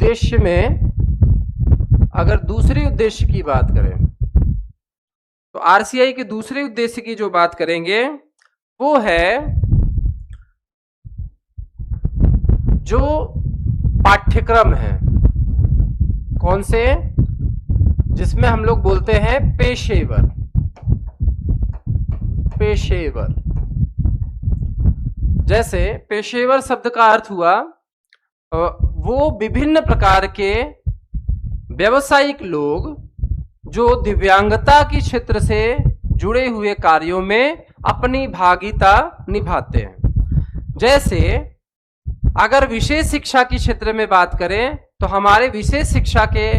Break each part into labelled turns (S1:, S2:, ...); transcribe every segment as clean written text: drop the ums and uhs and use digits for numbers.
S1: उद्देश्य में अगर दूसरे उद्देश्य की बात करें तो आरसीआई के दूसरे उद्देश्य की जो बात करेंगे वो है जो पाठ्यक्रम है, कौन से, जिसमें हम लोग बोलते हैं पेशेवर। जैसे पेशेवर शब्द का अर्थ हुआ वो विभिन्न प्रकार के व्यावसायिक लोग जो दिव्यांगता के क्षेत्र से जुड़े हुए कार्यों में अपनी भागीदारी निभाते हैं। जैसे अगर विशेष शिक्षा के क्षेत्र में बात करें तो हमारे विशेष शिक्षा के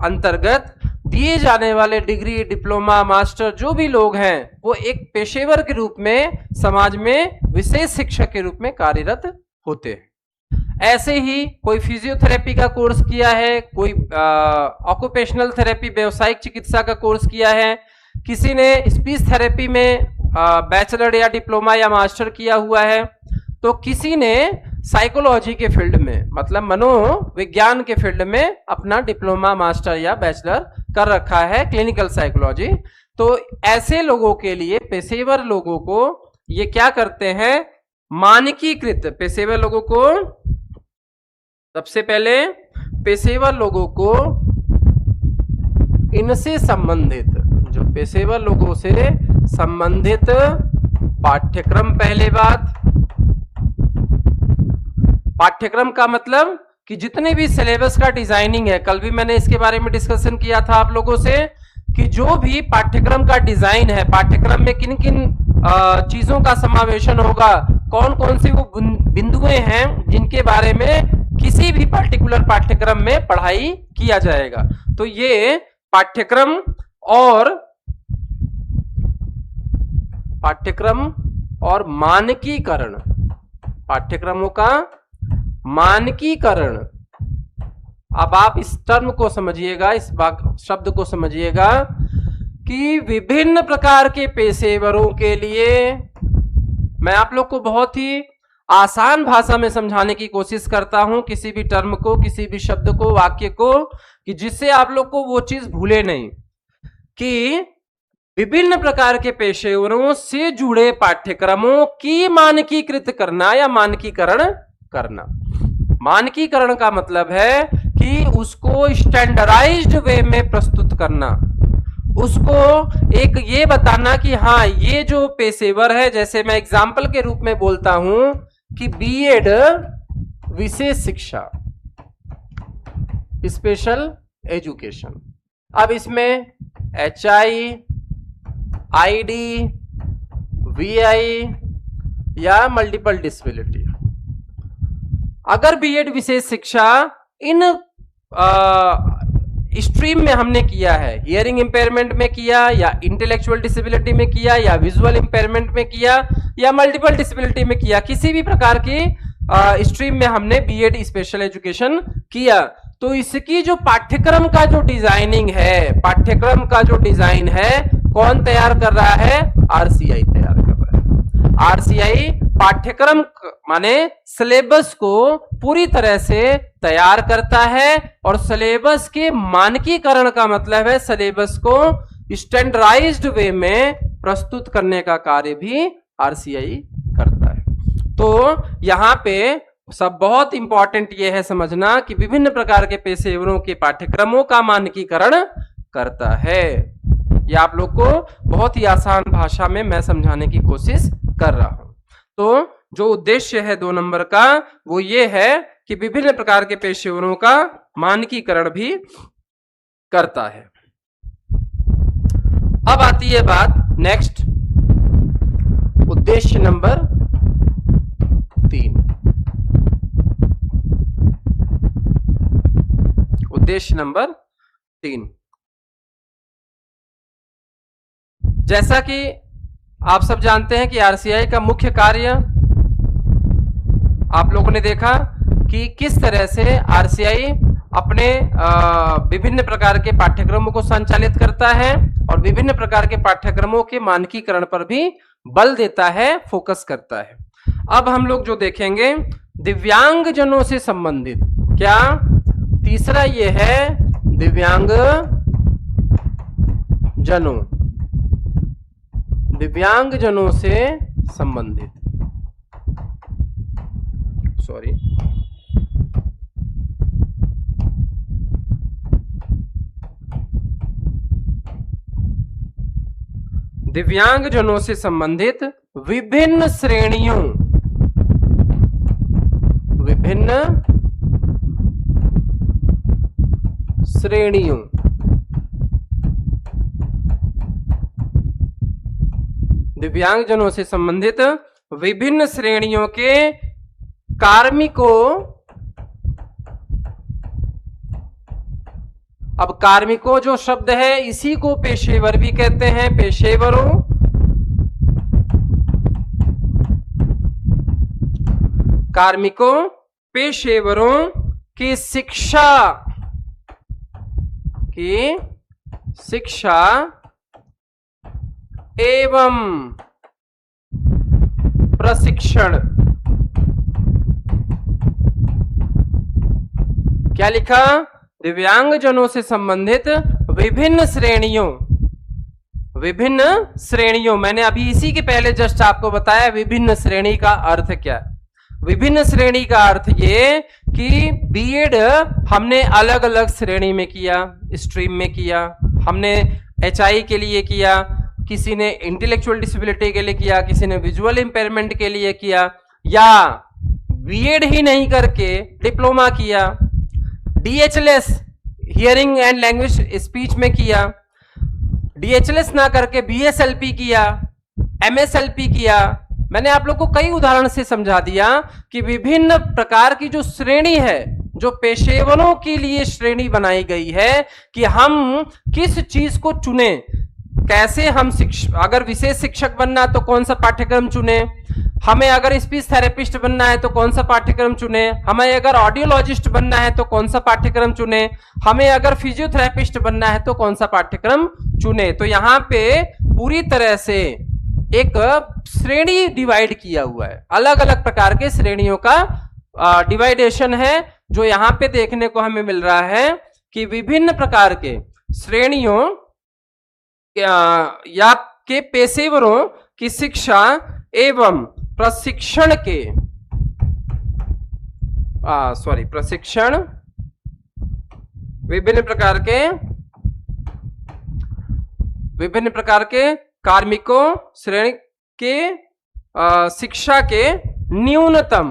S1: अंतर्गत दिए जाने वाले डिग्री, डिप्लोमा, मास्टर जो भी लोग हैं वो एक पेशेवर के रूप में समाज में विशेष शिक्षक के रूप में कार्यरत होते हैं। ऐसे ही कोई फिजियोथेरेपी का कोर्स किया है, कोई ऑक्यूपेशनल थेरेपी व्यावसायिक चिकित्सा का कोर्स किया है, किसी ने स्पीच थेरेपी में बैचलर या डिप्लोमा या मास्टर किया हुआ है, तो किसी ने साइकोलॉजी के फील्ड में मतलब मनोविज्ञान के फील्ड में अपना डिप्लोमा, मास्टर या बैचलर कर रखा है, क्लिनिकल साइकोलॉजी। तो ऐसे लोगों के लिए पेशेवर लोगों को ये क्या करते हैं, मानकीकृत पेशेवर लोगों को, सबसे पहले पेशेवर लोगों को इनसे संबंधित, जो पेशेवर लोगों से संबंधित पाठ्यक्रम, पहले बात पाठ्यक्रम का मतलब कि जितने भी सिलेबस का डिजाइनिंग है, कल भी मैंने इसके बारे में डिस्कशन किया था आप लोगों से कि जो भी पाठ्यक्रम का डिजाइन है, पाठ्यक्रम में किन किन चीजों का समावेशन होगा, कौन कौन सी वो बिंदुएं हैं जिनके बारे में किसी भी पर्टिकुलर पाठ्यक्रम में पढ़ाई किया जाएगा। तो ये पाठ्यक्रम और मानकीकरण, पाठ्यक्रमों का मानकीकरण। अब आप इस टर्म को समझिएगा, इस शब्द को समझिएगा कि विभिन्न प्रकार के पेशेवरों के लिए, मैं आप लोग को बहुत ही आसान भाषा में समझाने की कोशिश करता हूं किसी भी टर्म को, किसी भी शब्द को, वाक्य को, कि जिससे आप लोग को वो चीज भूले नहीं कि विभिन्न प्रकार के पेशेवरों से जुड़े पाठ्यक्रमों की मानकीकृत करना या मानकीकरण करना। मानकीकरण का मतलब है कि उसको स्टैंडर्डाइज्ड वे में प्रस्तुत करना, उसको एक ये बताना कि हाँ ये जो पेशेवर है, जैसे मैं एग्जाम्पल के रूप में बोलता हूं कि बीएड विशेष शिक्षा, स्पेशल एजुकेशन, अब इसमें HI, ID, VI या मल्टीपल डिसेबिलिटी। अगर बीएड विशेष शिक्षा इन स्ट्रीम में हमने किया है, हियरिंग इंपेयरमेंट में किया या इंटेलेक्चुअल डिसेबिलिटी में किया या विजुअल इंपेयरमेंट में किया या मल्टीपल डिसेबिलिटी में किया, किसी भी प्रकार की स्ट्रीम में हमने बीएड स्पेशल एजुकेशन किया, तो इसकी जो पाठ्यक्रम का जो डिजाइनिंग है, पाठ्यक्रम का जो डिजाइन है कौन तैयार कर रहा है, आरसीआई तैयार कर रहा है। आरसीआई पाठ्यक्रम माने सिलेबस को पूरी तरह से तैयार करता है और सिलेबस के मानकीकरण का मतलब है सिलेबस को स्टैंडर्डाइज्ड वे में प्रस्तुत करने का कार्य भी आरसीआई करता है। तो यहां पे सब बहुत इंपॉर्टेंट ये है समझना कि विभिन्न प्रकार के पेशेवरों के पाठ्यक्रमों का मानकीकरण करता है। ये आप लोग को बहुत ही आसान भाषा में मैं समझाने की कोशिश कर रहा हूं। तो जो उद्देश्य है 2 नंबर का वो ये है कि विभिन्न प्रकार के पेशेवरों का मानकीकरण भी करता है। अब आती है बात नेक्स्ट, उद्देश्य नंबर 3। उद्देश्य नंबर 3, जैसा कि आप सब जानते हैं कि आरसीआई का मुख्य कार्य आप लोगों ने देखा कि किस तरह से आरसीआई अपने विभिन्न प्रकार के पाठ्यक्रमों को संचालित करता है और विभिन्न प्रकार के पाठ्यक्रमों के मानकीकरण पर भी बल देता है, फोकस करता है। अब हम लोग जो देखेंगे दिव्यांग जनों से संबंधित, क्या तीसरा ये है दिव्यांग जनों, दिव्यांग जनों से संबंधित, सॉरी, दिव्यांग जनों से संबंधित विभिन्न श्रेणियों, विभिन्न श्रेणियों, दिव्यांग जनों से संबंधित विभिन्न श्रेणियों के कार्मिकों, अब कार्मिकों जो शब्द है इसी को पेशेवर भी कहते हैं, पेशेवरों, कार्मिकों, पेशेवरों की शिक्षा, एवं प्रशिक्षण, क्या लिखा? दिव्यांग जनों से संबंधित विभिन्न श्रेणियों, विभिन्न श्रेणियों, मैंने अभी इसी के पहले जस्ट आपको बताया विभिन्न श्रेणी का अर्थ क्या है। विभिन्न श्रेणी का अर्थ ये कि बीएड हमने अलग अलग श्रेणी में किया, स्ट्रीम में किया, हमने एचआई के लिए किया, किसी ने इंटेलेक्चुअल डिसेबिलिटी के लिए किया, किसी ने विजुअल इंपेयरमेंट के लिए किया, या बीएड ही नहीं करके डिप्लोमा किया, डीएचएलएस हियरिंग एंड लैंग्वेज स्पीच में किया, डीएचएलएस ना करके बीएसएलपी किया, एमएसएलपी किया। मैंने आप लोग को कई उदाहरण से समझा दिया कि विभिन्न प्रकार की जो श्रेणी है, जो पेशेवरों के लिए श्रेणी बनाई गई है कि हम किस चीज को चुने, कैसे हम अगर विशेष शिक्षक बनना तो कौन सा पाठ्यक्रम चुने, हमें अगर स्पीच थेरेपिस्ट बनना है तो कौन सा पाठ्यक्रम चुने, हमें अगर ऑडियोलॉजिस्ट बनना है तो कौन सा पाठ्यक्रम चुने, हमें अगर फिजियोथेरेपिस्ट बनना है तो कौन सा पाठ्यक्रम चुने। तो यहाँ पे पूरी तरह से एक श्रेणी डिवाइड किया हुआ है, अलग अलग प्रकार के श्रेणियों का डिवाइडेशन है, जो यहाँ पे देखने को हमें मिल रहा है कि विभिन्न प्रकार के श्रेणियों या के पेशेवरों की शिक्षा एवं प्रशिक्षण के प्रशिक्षण, विभिन्न प्रकार के कार्मिकों श्रेणी के शिक्षा के न्यूनतम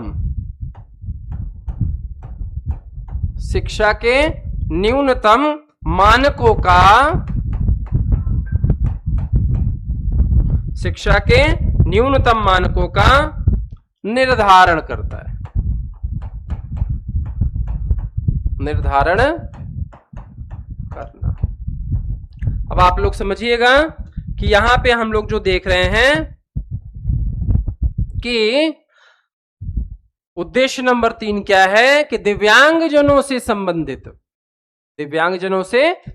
S1: मानकों का, शिक्षा के न्यूनतम मानकों का निर्धारण करता है, निर्धारण करना। अब आप लोग समझिएगा कि यहां पे हम लोग जो देख रहे हैं कि उद्देश्य नंबर 3 क्या है कि दिव्यांगजनों से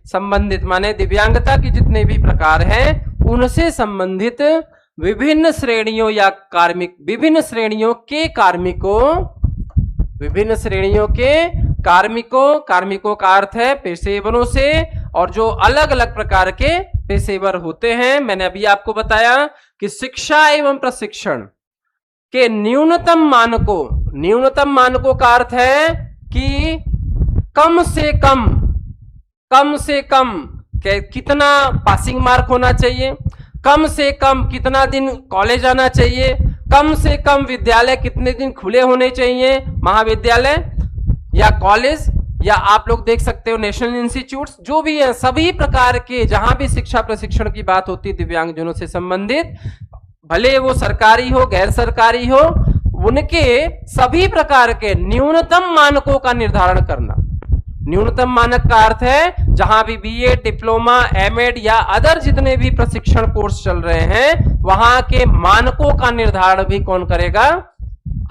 S1: संबंधित माने दिव्यांगता के जितने भी प्रकार हैं उनसे संबंधित विभिन्न श्रेणियों या विभिन्न श्रेणियों के कार्मिकों का अर्थ है पेशेवरों से, और जो अलग अलग प्रकार के पेशेवर होते हैं। मैंने अभी आपको बताया कि शिक्षा एवं प्रशिक्षण के न्यूनतम मानकों का अर्थ है कि कम से कम कितना पासिंग मार्क होना चाहिए, कम से कम कितना दिन कॉलेज आना चाहिए, कम से कम विद्यालय कितने दिन खुले होने चाहिए, महाविद्यालय या कॉलेज, या आप लोग देख सकते हो नेशनल इंस्टीट्यूट्स, जो भी है सभी प्रकार के जहां भी शिक्षा प्रशिक्षण की बात होती है दिव्यांगजनों से संबंधित, भले वो सरकारी हो गैर सरकारी हो, उनके सभी प्रकार के न्यूनतम मानकों का निर्धारण करना। न्यूनतम मानक का अर्थ है जहां भी बीएड, डिप्लोमा, एमएड या अदर जितने भी प्रशिक्षण कोर्स चल रहे हैं वहां के मानकों का निर्धारण भी कौन करेगा?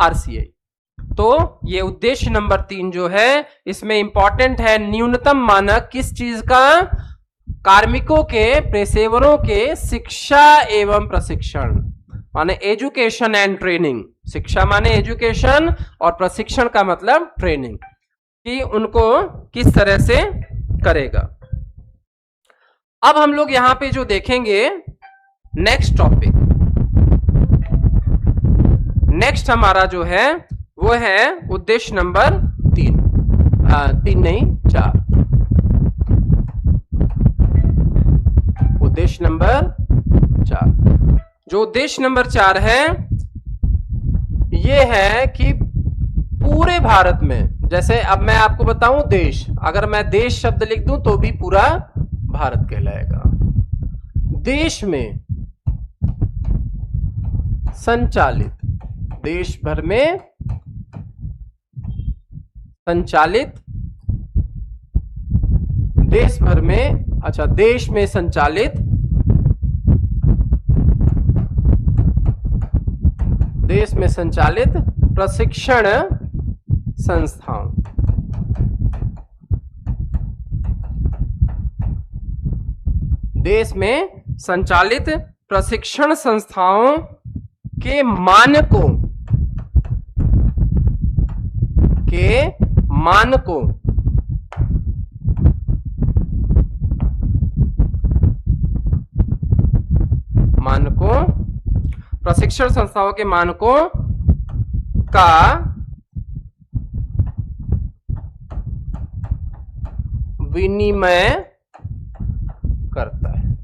S1: आरसीआई। तो ये उद्देश्य नंबर 3 जो है इसमें इंपॉर्टेंट है, न्यूनतम मानक किस चीज का? कार्मिकों के, पेशेवरों के शिक्षा एवं प्रशिक्षण, माने एजुकेशन एंड ट्रेनिंग। शिक्षा माने एजुकेशन और प्रशिक्षण का मतलब ट्रेनिंग। कि उनको किस तरह से करेगा। अब हम लोग यहां पे जो देखेंगे नेक्स्ट टॉपिक, नेक्स्ट हमारा जो है वो है उद्देश्य नंबर 4। उद्देश्य नंबर 4, जो उद्देश्य नंबर 4 है ये है कि पूरे भारत में, जैसे अब मैं आपको बताऊं देश, अगर मैं देश शब्द लिख दूं तो भी पूरा भारत कहलाएगा। देश में संचालित, देश भर में संचालित, देश भर में, अच्छा देश में संचालित, देश में संचालित प्रशिक्षण संस्थाओं, देश में संचालित प्रशिक्षण संस्थाओं के मानकों प्रशिक्षण संस्थाओं के मानकों का विनिमय करता है,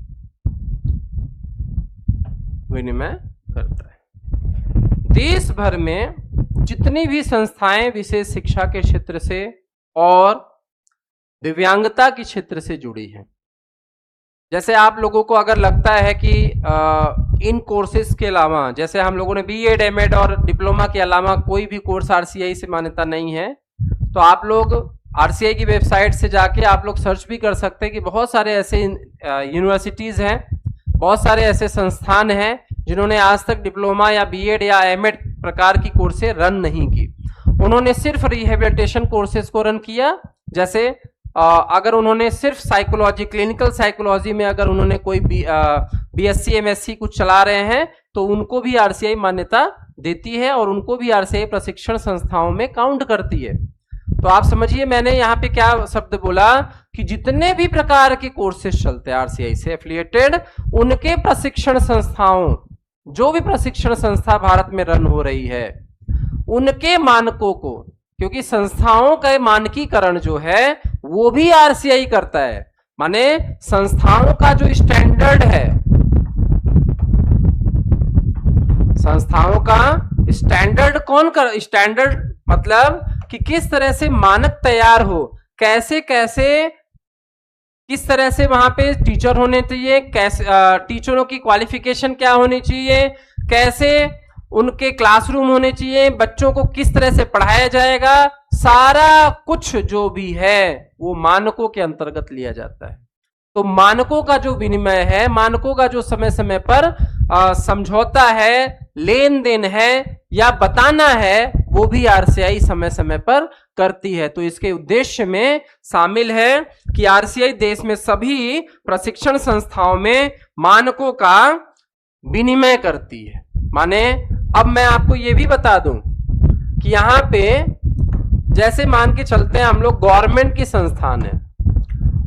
S1: देश भर में जितनी भी संस्थाएं विशेष शिक्षा के क्षेत्र से और दिव्यांगता के क्षेत्र से जुड़ी हैं, जैसे आप लोगों को अगर लगता है कि इन कोर्सेज के अलावा, जैसे हम लोगों ने बीएड, एमएड और डिप्लोमा के अलावा कोई भी कोर्स आरसीआई से मान्यता नहीं है, तो आप लोग आरसीआई की वेबसाइट से जाके आप लोग सर्च भी कर सकते हैं कि बहुत सारे ऐसे यूनिवर्सिटीज हैं, बहुत सारे ऐसे संस्थान हैं जिन्होंने आज तक डिप्लोमा या बीएड या एमएड प्रकार की कोर्सेज रन नहीं की। उन्होंने सिर्फ रिहेबिलिटेशन कोर्सेज को रन किया। जैसे अगर उन्होंने सिर्फ साइकोलॉजी, क्लिनिकल साइकोलॉजी में अगर उन्होंने कोई बीएससी एमएससी कुछ चला रहे हैं तो उनको भी आरसीआई मान्यता देती है और उनको भी आरसीआई प्रशिक्षण संस्थाओं में काउंट करती है। तो आप समझिए मैंने यहाँ पे क्या शब्द बोला कि जितने भी प्रकार के कोर्सेज चलते हैं आरसीआई से एफिलिएटेड, उनके प्रशिक्षण संस्थाओं, जो भी प्रशिक्षण संस्था भारत में रन हो रही है, उनके मानकों को, क्योंकि संस्थाओं का मानकीकरण जो है वो भी आरसीआई करता है, माने संस्थाओं का जो स्टैंडर्ड है, संस्थाओं का स्टैंडर्ड कौन कर, स्टैंडर्ड मतलब कि किस तरह से मानक तैयार हो, कैसे कैसे किस तरह से वहां पे टीचर होने चाहिए, कैसे टीचरों की क्वालिफिकेशन क्या होनी चाहिए, कैसे उनके क्लासरूम होने चाहिए, बच्चों को किस तरह से पढ़ाया जाएगा, सारा कुछ जो भी है वो मानकों के अंतर्गत लिया जाता है। तो मानकों का जो विनिमय है, मानकों का जो समय समय पर समझौता है, लेन देन है या बताना है, वो भी आरसीआई समय समय पर करती है। तो इसके उद्देश्य में शामिल है कि आरसीआई देश में सभी प्रशिक्षण संस्थाओं में मानकों का विनिमय करती है। माने अब मैं आपको ये भी बता दूं कि यहां पे जैसे मान के चलते हैं हम लोग गवर्नमेंट की संस्थान है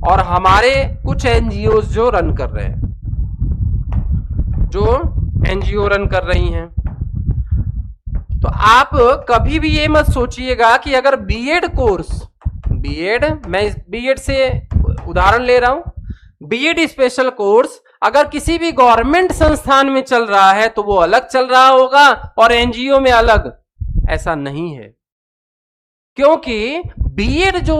S1: और हमारे कुछ एनजीओ जो रन कर रहे हैं, जो एनजीओ रन कर रही हैं, तो आप कभी भी ये मत सोचिएगा कि अगर बीएड कोर्स, बीएड, मैं बीएड से उदाहरण ले रहा हूं, बीएड स्पेशल कोर्स अगर किसी भी गवर्नमेंट संस्थान में चल रहा है तो वो अलग चल रहा होगा और एनजीओ में अलग, ऐसा नहीं है। क्योंकि बीएड जो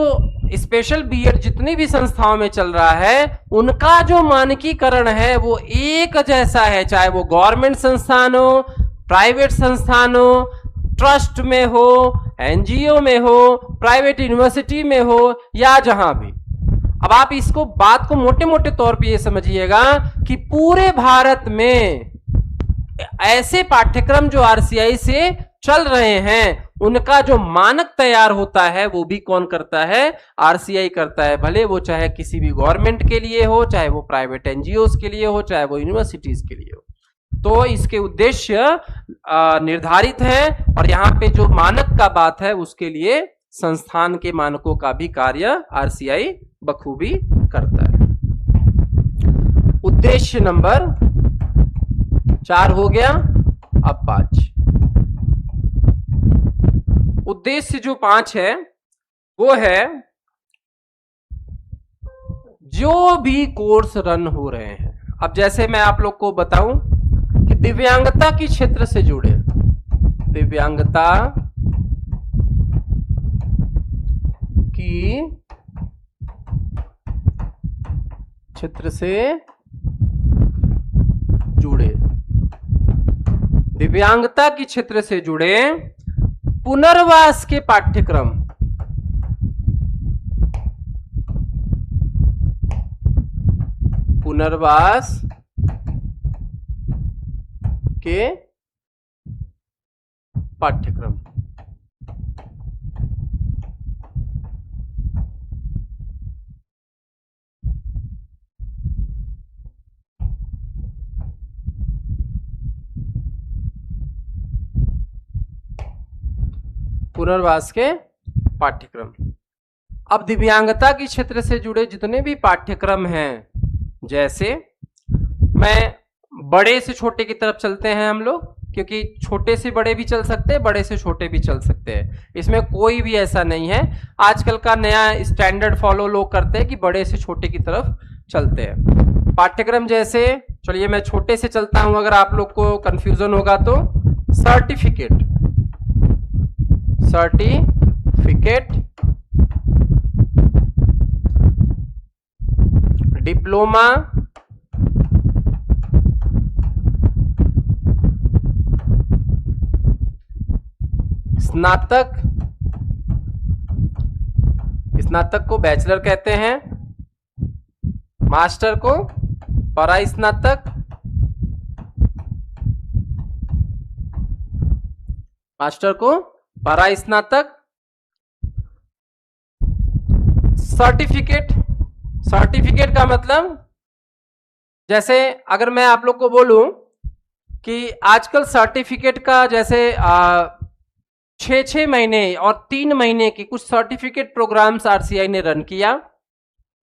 S1: स्पेशल बीएड जितनी भी संस्थाओं में चल रहा है, उनका जो मानकीकरण है वो एक जैसा है, चाहे वो गवर्नमेंट संस्थान हो, प्राइवेट संस्थान हो, ट्रस्ट में हो, एनजीओ में हो, प्राइवेट यूनिवर्सिटी में हो या जहां भी। अब आप इसको बात को मोटे मोटे तौर पे ये समझिएगा कि पूरे भारत में ऐसे पाठ्यक्रम जो आरसीआई से चल रहे हैं, उनका जो मानक तैयार होता है वो भी कौन करता है, आरसीआई करता है। भले वो चाहे किसी भी गवर्नमेंट के लिए हो, चाहे वो प्राइवेट एनजीओस के लिए हो, चाहे वो यूनिवर्सिटीज के लिए हो। तो इसके उद्देश्य निर्धारित है और यहाँ पे जो मानक का बात है उसके लिए संस्थान के मानकों का भी कार्य आरसीआई बखूबी करता है। उद्देश्य नंबर 4 हो गया। अब 5, उद्देश्य जो 5 है वो है जो भी कोर्स रन हो रहे हैं। अब जैसे मैं आप लोग को बताऊं कि दिव्यांगता के क्षेत्र से जुड़े, दिव्यांगता की क्षेत्र से जुड़े, दिव्यांगता की क्षेत्र से जुड़े पुनर्वास के पाठ्यक्रम, पुनर्वास के पाठ्यक्रम, पुनर्वास के पाठ्यक्रम। अब दिव्यांगता के क्षेत्र से जुड़े जितने भी पाठ्यक्रम हैं, जैसे मैं बड़े से छोटे की तरफ चलते हैं हम लोग, क्योंकि छोटे से बड़े भी चल सकते हैं, बड़े से छोटे भी चल सकते हैं, इसमें कोई भी ऐसा नहीं है। आजकल का नया स्टैंडर्ड फॉलो लोग करते हैं कि बड़े से छोटे की तरफ चलते हैं। पाठ्यक्रम जैसे, चलिए मैं छोटे से चलता हूं, अगर आप लोग को कंफ्यूजन होगा तो सर्टिफिकेट, सर्टिफिकेट, डिप्लोमा, स्नातक, स्नातक को बैचलर कहते हैं, मास्टर को परास्नातक, मास्टर को परास्नातक। सर्टिफिकेट, सर्टिफिकेट का मतलब, जैसे अगर मैं आप लोग को बोलूं कि आजकल सर्टिफिकेट का जैसे 6 महीने और 3 महीने की कुछ सर्टिफिकेट प्रोग्राम्स आरसीआई ने रन किया,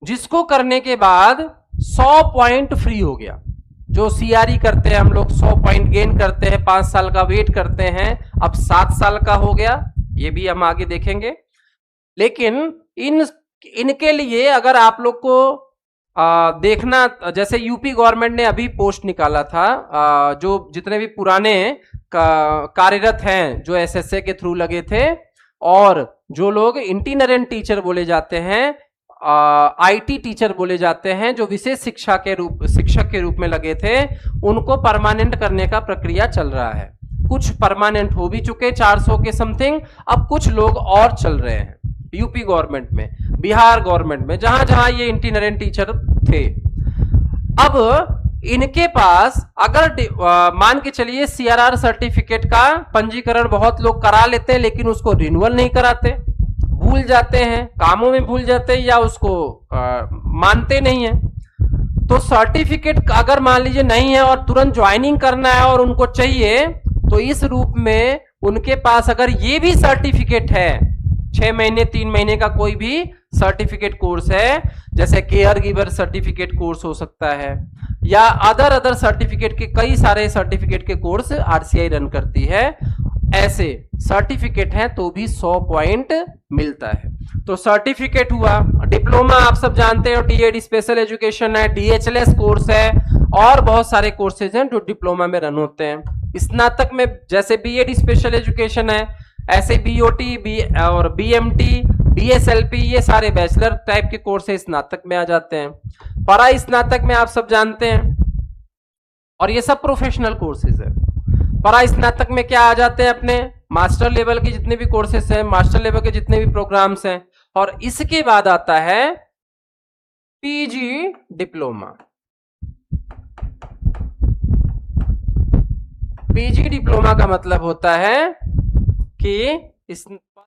S1: जिसको करने के बाद 100 पॉइंट फ्री हो गया। जो सीआरई करते हैं हम लोग 100 पॉइंट गेन करते हैं, 5 साल का वेट करते हैं, अब 7 साल का हो गया, ये भी हम आगे देखेंगे। लेकिन इनके लिए अगर आप लोग को देखना, जैसे यूपी गवर्नमेंट ने अभी पोस्ट निकाला था, जो जितने भी पुराने कार्यरत हैं जो एसएसए के थ्रू लगे थे, और जो लोग इंटीनरेंट टीचर बोले जाते हैं, आईटी टीचर बोले जाते हैं, जो विशेष शिक्षक के रूप में लगे थे, उनको परमानेंट करने का प्रक्रिया चल रहा है। कुछ परमानेंट हो भी चुके 400 के समथिंग, अब कुछ लोग और चल रहे हैं यूपी गवर्नमेंट में, बिहार गवर्नमेंट में, जहां जहां ये इंटीनरेंट टीचर थे। अब इनके पास अगर मान के चलिए सीआरआर सर्टिफिकेट का पंजीकरण बहुत लोग करा लेते हैं, लेकिन उसको रिन्यूअल नहीं कराते, भूल जाते हैं, कामों में भूल जाते हैं, या उसको मानते नहीं है। तो सर्टिफिकेट अगर मान लीजिए नहीं है और तुरंत ज्वाइनिंग करना है और उनको चाहिए, तो इस रूप में उनके पास अगर ये भी सर्टिफिकेट है, 6 महीने 3 महीने का कोई भी सर्टिफिकेट कोर्स है, जैसे केयर गिवर सर्टिफिकेट कोर्स हो सकता है, या अदर सर्टिफिकेट के कई सारे सर्टिफिकेट के कोर्स आरसीआई रन करती है, ऐसे सर्टिफिकेट हैं तो भी 100 पॉइंट मिलता है। तो सर्टिफिकेट हुआ, डिप्लोमा आप सब जानते हो, डीएड स्पेशल एजुकेशन है, डीएचएलएस कोर्स है, और बहुत सारे कोर्सेज हैं जो डिप्लोमा में रन होते हैं। स्नातक में जैसे बीएड स्पेशल एजुकेशन है, ऐसे बीओटी और बीएमटी, बीएसएलपी, ये सारे बैचलर टाइप के कोर्स स्नातक में आ जाते हैं। परा स्नातक में आप सब जानते हैं, और ये सब प्रोफेशनल कोर्सेज है। परा स्नातक में क्या आ जाते हैं, अपने मास्टर लेवल के जितने भी कोर्सेज हैं, मास्टर लेवल के जितने भी प्रोग्राम्स हैं, और इसके बाद आता है पीजी डिप्लोमा। पीजी डिप्लोमा का मतलब होता है कि